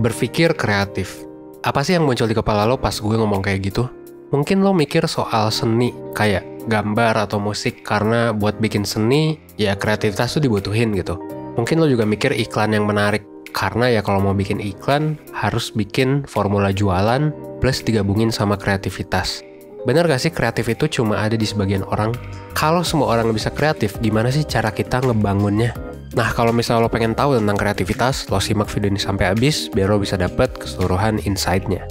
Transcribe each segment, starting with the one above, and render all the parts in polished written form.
Berpikir kreatif. Apa sih yang muncul di kepala lo pas gue ngomong kayak gitu? Mungkin lo mikir soal seni, kayak gambar atau musik, karena buat bikin seni, ya kreativitas tuh dibutuhin gitu. Mungkin lo juga mikir iklan yang menarik, karena ya kalau mau bikin iklan, harus bikin formula jualan, plus digabungin sama kreativitas. Bener gak sih kreatif itu cuma ada di sebagian orang? Kalau semua orang bisa kreatif, gimana sih cara kita ngebangunnya? Nah, kalau misalnya lo pengen tahu tentang kreativitas, lo simak video ini sampai habis, biar lo bisa dapet keseluruhan insight-nya.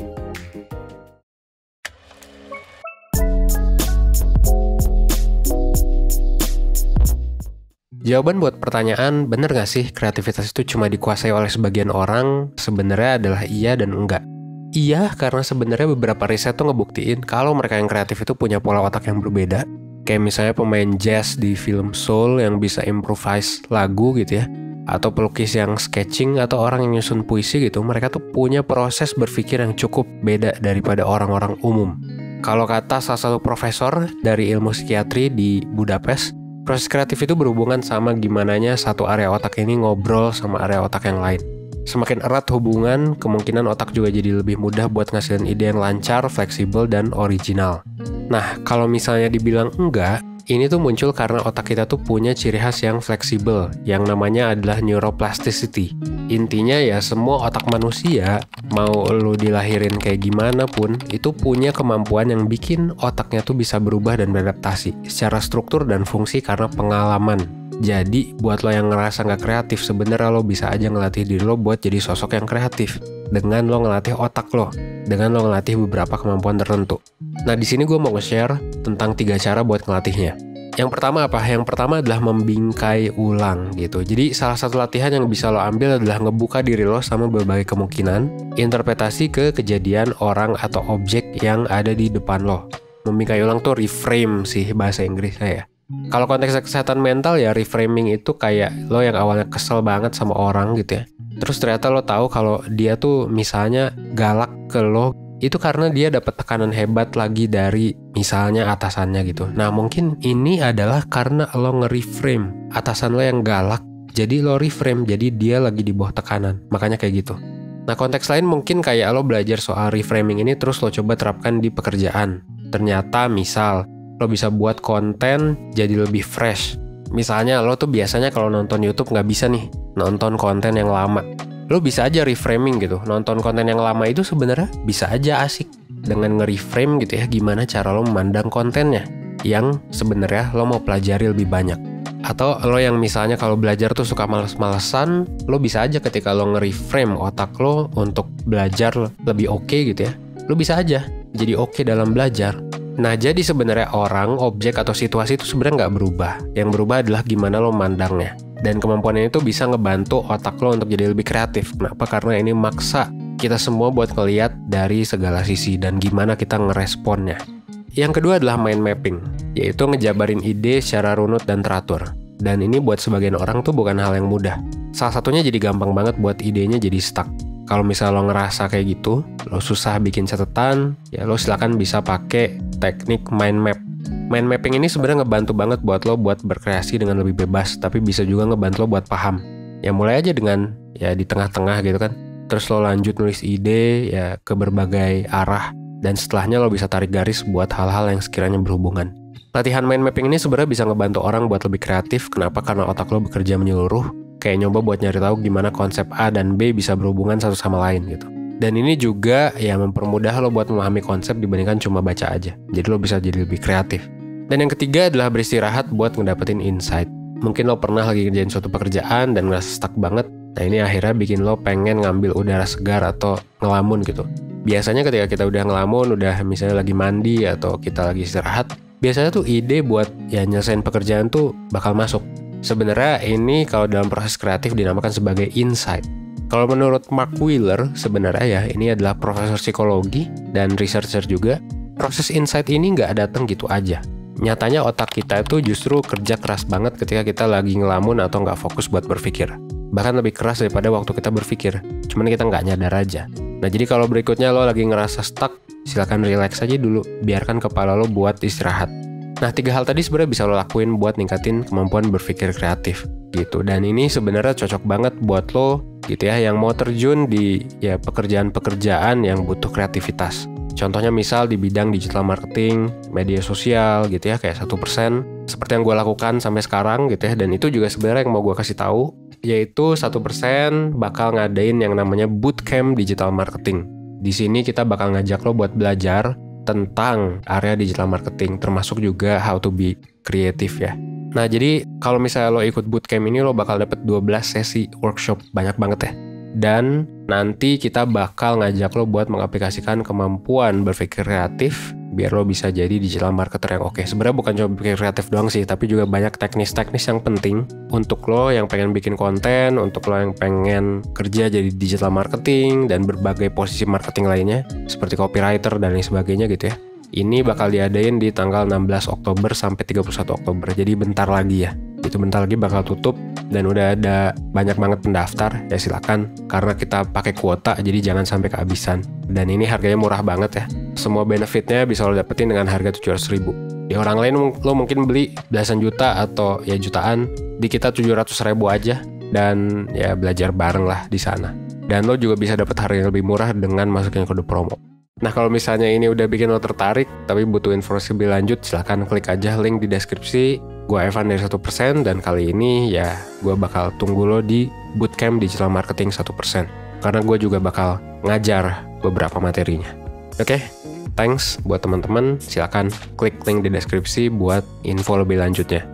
Jawaban buat pertanyaan, bener gak sih kreativitas itu cuma dikuasai oleh sebagian orang? Sebenarnya adalah iya dan enggak. Iya, karena sebenarnya beberapa riset tuh ngebuktiin kalau mereka yang kreatif itu punya pola otak yang berbeda. Kayak misalnya pemain jazz di film Soul yang bisa improvise lagu gitu ya. Atau pelukis yang sketching atau orang yang nyusun puisi gitu. Mereka tuh punya proses berpikir yang cukup beda daripada orang-orang umum. Kalau kata salah satu profesor dari ilmu psikiatri di Budapest, proses kreatif itu berhubungan sama gimananya satu area otak ini ngobrol sama area otak yang lain. Semakin erat hubungan, kemungkinan otak juga jadi lebih mudah buat ngasilin ide yang lancar, fleksibel, dan original. Nah, kalau misalnya dibilang enggak, ini tuh muncul karena otak kita tuh punya ciri khas yang fleksibel, yang namanya adalah neuroplasticity. Intinya ya semua otak manusia, mau lu dilahirin kayak gimana pun, itu punya kemampuan yang bikin otaknya tuh bisa berubah dan beradaptasi secara struktur dan fungsi karena pengalaman. Jadi, buat lo yang ngerasa nggak kreatif, sebenarnya lo bisa aja ngelatih diri lo buat jadi sosok yang kreatif. Dengan lo ngelatih otak lo, dengan lo ngelatih beberapa kemampuan tertentu. Nah, di sini gue mau nge-share tentang 3 cara buat ngelatihnya. Yang pertama apa? Yang pertama adalah membingkai ulang gitu. Jadi, salah satu latihan yang bisa lo ambil adalah ngebuka diri lo sama berbagai kemungkinan, interpretasi ke kejadian, orang, atau objek yang ada di depan lo. Membingkai ulang tuh reframe sih bahasa Inggris saya. Kalau konteks kesehatan mental ya reframing itu kayak lo yang awalnya kesel banget sama orang gitu ya. Terus ternyata lo tahu kalau dia tuh misalnya galak ke lo itu karena dia dapat tekanan hebat lagi dari misalnya atasannya gitu. Nah, mungkin ini adalah karena lo nge-reframe atasan lo yang galak, jadi lo reframe jadi dia lagi di bawah tekanan. Makanya kayak gitu. Nah, konteks lain mungkin kayak lo belajar soal reframing ini terus lo coba terapkan di pekerjaan. Ternyata misal lo bisa buat konten jadi lebih fresh. Misalnya lo tuh biasanya kalau nonton YouTube nggak bisa nih nonton konten yang lama. Lo bisa aja reframing gitu. Nonton konten yang lama itu sebenarnya bisa aja asik dengan nge-reframe gitu ya gimana cara lo memandang kontennya yang sebenarnya lo mau pelajari lebih banyak. Atau lo yang misalnya kalau belajar tuh suka males-malesan, lo bisa aja ketika lo nge-reframe otak lo untuk belajar lebih oke gitu ya. Lo bisa aja jadi oke dalam belajar. Nah, jadi sebenarnya orang, objek, atau situasi itu sebenarnya nggak berubah. Yang berubah adalah gimana lo mandangnya. Dan kemampuan ini tuh bisa ngebantu otak lo untuk jadi lebih kreatif. Kenapa? Karena ini maksa kita semua buat ngeliat dari segala sisi dan gimana kita ngeresponnya. Yang kedua adalah mind mapping, yaitu ngejabarin ide secara runut dan teratur. Dan ini buat sebagian orang tuh bukan hal yang mudah. Salah satunya jadi gampang banget buat idenya jadi stuck. Kalau misalnya lo ngerasa kayak gitu, lo susah bikin catatan, ya lo silakan bisa pakai teknik mind map. Mind mapping ini sebenarnya ngebantu banget buat lo buat berkreasi dengan lebih bebas, tapi bisa juga ngebantu lo buat paham. Ya mulai aja dengan ya di tengah-tengah gitu kan. Terus lo lanjut nulis ide ya ke berbagai arah, dan setelahnya lo bisa tarik garis buat hal-hal yang sekiranya berhubungan. Latihan mind mapping ini sebenarnya bisa ngebantu orang buat lebih kreatif. Kenapa? Karena otak lo bekerja menyeluruh. Kayak nyoba buat nyari tahu gimana konsep A dan B bisa berhubungan satu sama lain gitu. Dan ini juga ya mempermudah lo buat memahami konsep dibandingkan cuma baca aja. Jadi lo bisa jadi lebih kreatif. Dan yang ketiga adalah beristirahat buat ngedapetin insight. Mungkin lo pernah lagi kerjain suatu pekerjaan dan ngerasa stuck banget. Nah, ini akhirnya bikin lo pengen ngambil udara segar atau ngelamun gitu. Biasanya ketika kita udah ngelamun, udah misalnya lagi mandi atau kita lagi istirahat, biasanya tuh ide buat ya nyelesain pekerjaan tuh bakal masuk. Sebenarnya ini kalau dalam proses kreatif dinamakan sebagai insight. Kalau menurut Mark Wheeler, sebenarnya ya ini adalah profesor psikologi dan researcher juga. Proses insight ini nggak datang gitu aja. Nyatanya otak kita itu justru kerja keras banget ketika kita lagi ngelamun atau nggak fokus buat berpikir. Bahkan lebih keras daripada waktu kita berpikir. Cuman kita nggak nyadar aja. Nah, jadi kalau berikutnya lo lagi ngerasa stuck, silakan relax aja dulu. Biarkan kepala lo buat istirahat. Nah, 3 hal tadi sebenarnya bisa lo lakuin buat ningkatin kemampuan berpikir kreatif. gitu. Dan ini sebenarnya cocok banget buat lo gitu ya, yang mau terjun di ya pekerjaan-pekerjaan yang butuh kreativitas. Contohnya misal di bidang digital marketing, media sosial gitu ya, kayak 1%, seperti yang gue lakukan sampai sekarang gitu ya. Dan itu juga sebenarnya yang mau gue kasih tahu, yaitu 1% bakal ngadain yang namanya bootcamp digital marketing. Di sini kita bakal ngajak lo buat belajar tentang area digital marketing, termasuk juga how to be creative ya. Nah, jadi kalau misalnya lo ikut bootcamp ini, lo bakal dapet 12 sesi workshop, banyak banget ya. Dan nanti kita bakal ngajak lo buat mengaplikasikan kemampuan berpikir kreatif biar lo bisa jadi digital marketer yang oke. Sebenarnya bukan cuma berpikir kreatif doang sih, tapi juga banyak teknis-teknis yang penting untuk lo yang pengen bikin konten, untuk lo yang pengen kerja jadi digital marketing, dan berbagai posisi marketing lainnya, seperti copywriter dan lain sebagainya gitu ya. Ini bakal diadain di tanggal 16 Oktober sampai 31 Oktober. Jadi bentar lagi ya. Itu bentar lagi bakal tutup dan udah ada banyak banget pendaftar. Ya silakan, karena kita pakai kuota jadi jangan sampai kehabisan. Dan ini harganya murah banget ya. Semua benefitnya bisa lo dapetin dengan harga 700.000. Di orang lain lo mungkin beli belasan juta atau ya jutaan. Di kita 700.000 aja. Dan ya belajar bareng lah di sana. Dan lo juga bisa dapet harga yang lebih murah dengan masukin kode promo. Nah, kalau misalnya ini udah bikin lo tertarik, tapi butuh informasi lebih lanjut, silahkan klik aja link di deskripsi. Gue Evan dari 1%, dan kali ini ya gue bakal tunggu lo di bootcamp digital marketing 1%. Karena gue juga bakal ngajar beberapa materinya. Oke, thanks buat teman-teman. Silahkan klik link di deskripsi buat info lebih lanjutnya.